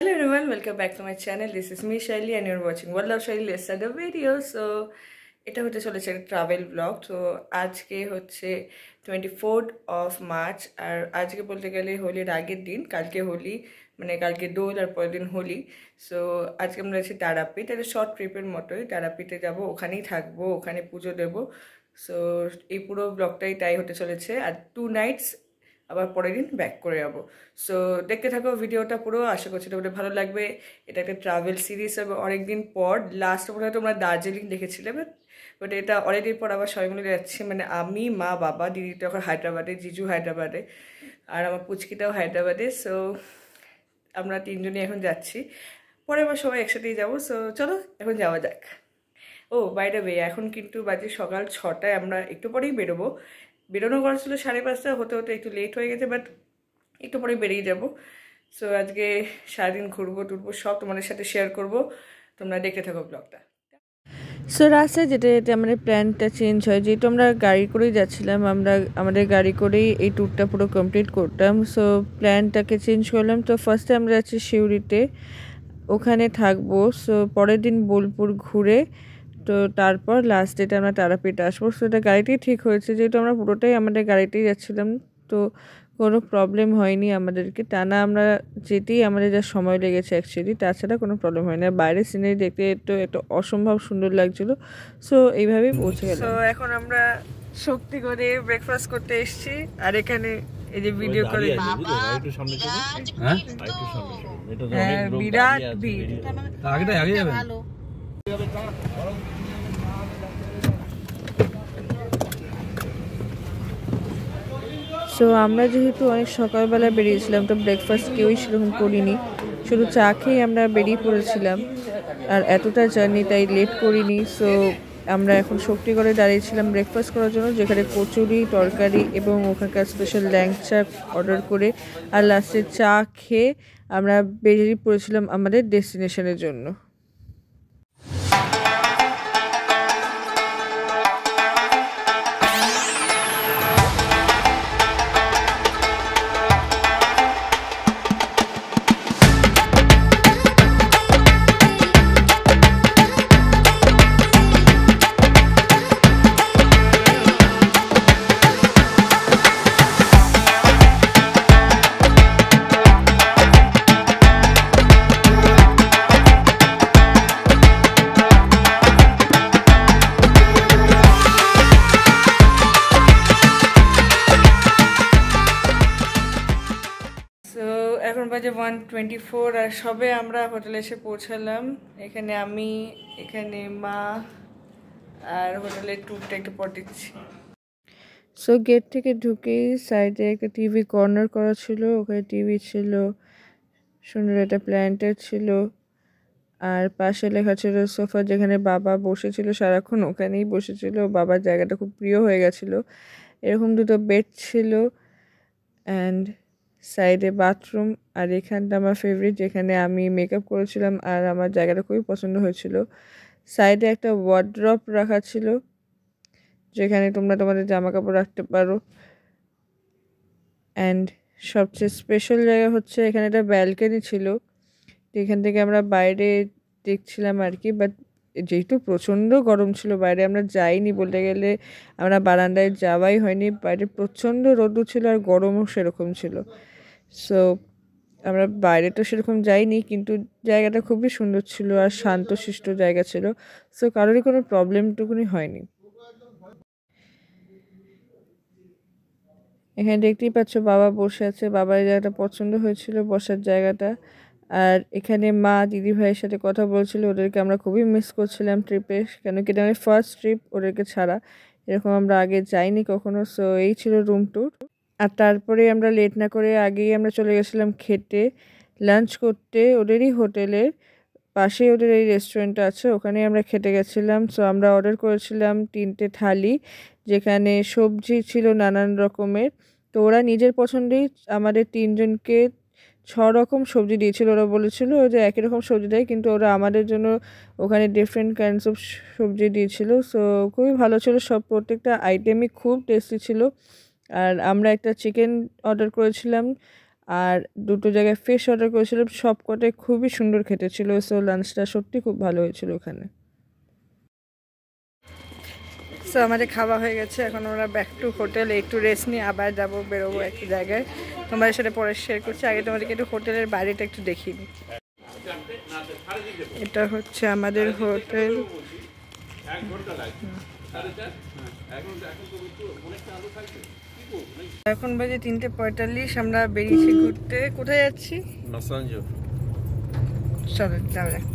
Hello everyone, welcome back to my channel. This is me Shaili and you're watching World of Shaili. Let's start the video. So এটা হতে চলেছে একটা travel blog. তো আজকে হচ্ছে 24th of March আর আজকে বলতে গেলে হোলির আগের দিন, কালকে হোলি মানে কালকে দোল আর পরের দিন হোলি। সো আজকে আমরা আছি তারাপীঠ, একটা শর্ট ট্রিপের মতোই। তারাপীঠে যাব, ওখানেই থাকবো, ওখানে পুজো দেবো। সো এই পুরো ব্লগটাই তাই হতে চলেছে। আর 2 nights আবার পরের দিন ব্যাক করে যাবো। সো দেখতে থাকো ভিডিওটা পুরো, আশা করছি তোমাদের ভালো লাগবে। এটা একটা ট্রাভেল সিরিজ হবে অনেকদিন পর। লাস্ট মনে হয় তোমরা দার্জিলিং দেখেছিলে, বাট এটা অনেকদিন পর আবার সবাই মিলে যাচ্ছে। মানে আমি, মা, বাবা, দিদি তো এখন হায়দ্রাবাদে, জিজু হায়দ্রাবাদে, আর আমার পুচকিটাও হায়দ্রাবাদে। সো আমরা তিনজনই এখন যাচ্ছি, পরে আবার সবাই একসাথেই যাবো। সো চলো এখন যাওয়া যাক। ও বাই দ্য ওয়ে, এখন কিন্তু বাজে সকাল 6টায়, আমরা একটু পরেই বেরোবো। বেরোনো করা ছিল 5:30, হতে হতে একটু লেট হয়ে গেছে, বাট একটু পরে বেরিয়ে যাব। সো আজকে সারাদিন ঘুরবো টুরবো, সব তোমাদের সাথে শেয়ার করব, তোমরা দেখতে থাকো ব্লগটা। সো রাস্তায় যেতে যেতে আমাদের প্ল্যানটা চেঞ্জ হয়, যেহেতু আমরা গাড়ি করেই যাচ্ছিলাম, আমরা আমাদের গাড়ি করেই এই ট্যুরটা পুরো কমপ্লিট করতাম। সো প্ল্যানটাকে চেঞ্জ করলাম। তো ফার্স্টে আমরা যাচ্ছি সিউড়িতে, ওখানে থাকবো। সো পরের দিন বোলপুর ঘুরে, তো তারপর লাস্ট ডেটে আমরা তারাপীঠ আসবো। সো এটা গাড়িটাই ঠিক হয়েছে, যেহেতু আমরা পুরোটাই আমাদের গাড়িতেই যাচ্ছিলাম, তো কোনো প্রবলেম হয়নি আমাদেরকে। টানা আমরা যেতেই আমাদের যা সময় লেগেছে অ্যাকচুয়ালি, তাছাড়া কোনো প্রবলেম হয় না। বাইরের সিনারি দেখতে তো একটা অসম্ভব সুন্দর লাগছিলো। সো এইভাবেই পৌঁছে গেলাম। তো এখন আমরা শক্তি করে ব্রেকফাস্ট করতে এসেছি, আর এখানে এই যে ভিডিও করে বিরাট ভিড়। আগে যাবে। সো আমরা যেহেতু অনেক সকালবেলা বেরিয়েছিলাম, তো ব্রেকফাস্ট কেউই সেরকম করিনি, শুধু চা খেয়ে আমরা বেরিয়ে পড়েছিলাম। আর এতটা জার্নি তাই লেট করিনি। সো আমরা এখন শক্তিগড়ে দাঁড়িয়েছিলাম ব্রেকফাস্ট করার জন্য, যেখানে কচুরি, তরকারি এবং ওখানকার স্পেশাল ল্যাংচা অর্ডার করে আর লাস্টে চা খেয়ে আমরা বেরিয়ে পড়েছিলাম আমাদের ডেস্টিনেশনের জন্য। এখন বাজে 1:24 আর সবে আমরা হোটেলে এসে পৌঁছালাম। এখানে আমি, এখানে মা, আর হোটেলের ট্যুরটা একটু পর দিচ্ছি। সো গেট থেকে ঢুকেই সাইডে একটা টিভি কর্নার করা ছিল, ওখানে টিভি ছিল, সুন্দর একটা প্ল্যান্টার ছিল, আর পাশে লেখা ছিল সোফা, যেখানে বাবা বসেছিল সারাক্ষণ ওখানেই বসেছিল। বাবার জায়গাটা খুব প্রিয় হয়ে গেছিলো। এরকম দুটো বেড ছিল অ্যান্ড সাইডে বাথরুম। আর এখানটা আমার ফেভারিট, যেখানে আমি মেকআপ করেছিলাম, আর আমার জায়গাটা খুবই পছন্দ হয়েছিল। সাইডে একটা ওয়ার্ড্রপ রাখা ছিল, যেখানে তোমরা তোমাদের জামা কাপড় রাখতে পারো। অ্যান্ড সবচেয়ে স্পেশাল জায়গা হচ্ছে এখানে একটা ব্যালকনি ছিল, এখান থেকে আমরা বাইরে দেখছিলাম আর কি। বাট যেহেতু প্রচণ্ড গরম ছিল বাইরে, আমরা যাইনি, বলতে গেলে আমরা বারান্দায় যাওয়াই হয়নি। বাইরে প্রচণ্ড রোদ ছিল আর গরমও সেরকম ছিল। সো আমরা বাইরে তো সেরকম যাইনি, কিন্তু জায়গাটা খুবই সুন্দর ছিল আর শান্তশিষ্ট জায়গা ছিল। সো কারোরই কোনো প্রবলেমটুকুনি হয়নি। এখানে দেখতেই পাচ্ছ বাবা বসে আছে, বাবার জায়গাটা পছন্দ হয়েছিল বসার জায়গাটা। আর এখানে মা দিদি ভাইয়ের সাথে কথা বলছিল, ওদেরকে আমরা খুবই মিস করছিলাম ট্রিপে, কেন কি এটা আমার ফার্স্ট ট্রিপ ওদেরকে ছাড়া, এরকম আমরা আগে যাইনি কখনো। সো এই ছিল রুম ট্যুর। আর তারপরে আমরা লেট না করে আগেই আমরা চলে গেছিলাম খেতে, লাঞ্চ করতে। ওদেরই হোটেলের পাশেই ওদের এই রেস্টুরেন্টটা আছে, ওখানেই আমরা খেতে গেছিলাম। সো আমরা অর্ডার করেছিলাম 3টে থালি, যেখানে সবজি ছিল নানান রকমের। তো ওরা নিজের পছন্দেই আমাদের 3জনকে 6 রকম সবজি দিয়েছিল। ওরা বলেছিল যে একই রকম সবজি দেয়, কিন্তু ওরা আমাদের জন্য ওখানে ডিফারেন্ট কাইন্ডস অফ সবজি দিয়েছিল। সো খুবই ভালো ছিল, সব প্রত্যেকটা আইটেমই খুব টেস্টি ছিল। আর আমরা একটা চিকেন অর্ডার করেছিলাম, আর দুটো জায়গায় ফিশ অর্ডার করেছিলাম, সব কটাই খুবই সুন্দর খেতে ছিল। সো লাঞ্চটা সত্যি খুব ভালো হয়েছিল ওখানে। সো আমাদের খাওয়া হয়ে গেছে, এখন আমরা ব্যাক টু হোটেল, একটু রেস্ট নিয়ে আবার যাবো, বেরোবো একটা জায়গায়। তোমাদের সাথে পরে শেয়ার করছি। আগে তোমাদেরকে একটু হোটেলের বাইরেটা একটু দেখিয়ে নিই। এটা হচ্ছে আমাদের হোটেল। এখন বাজে 3:45, আমরা বেরিয়েছি ঘুরতে। কোথায় যাচ্ছি? চলো যাওয়া যাক।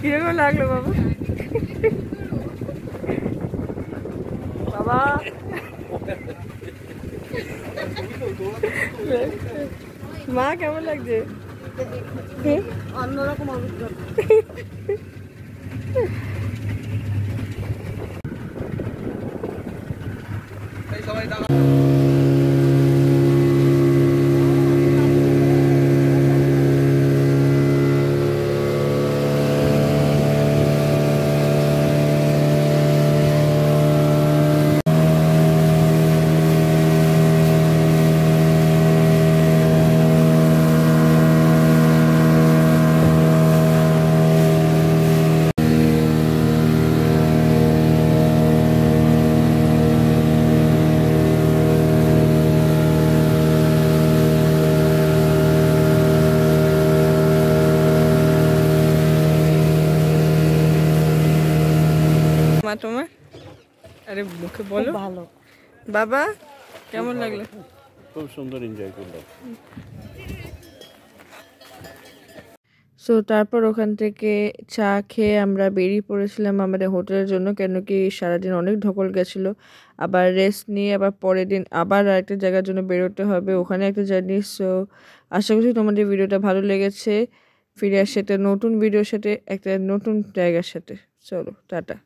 কিরকম লাগলো বাবা? বাবা মা কেমন লাগছে? অন্যরকম অভিজ্ঞতা। মা তোমার? আরে মুখে বলো। ভালো। বাবা কেমন লাগলো? খুব সুন্দর এনজয় করলাম। সো তারপর ওখান থেকে চা খেয়ে আমরা বেরিয়ে পড়েছিলাম আমাদের হোটেলের জন্য, কেন কি সারাদিন অনেক ধকল গেছিলো। আবার রেস্ট নিয়ে আবার পরের দিন আবার আরেকটা জায়গার জন্য বেরোতে হবে, ওখানে একটা জার্নি। সো আশা করছি তোমাদের ভিডিওটা ভালো লেগেছে। ফিরে আসছে একটা নতুন ভিডিওর সাথে, একটা নতুন জায়গার সাথে। চলো টাটা।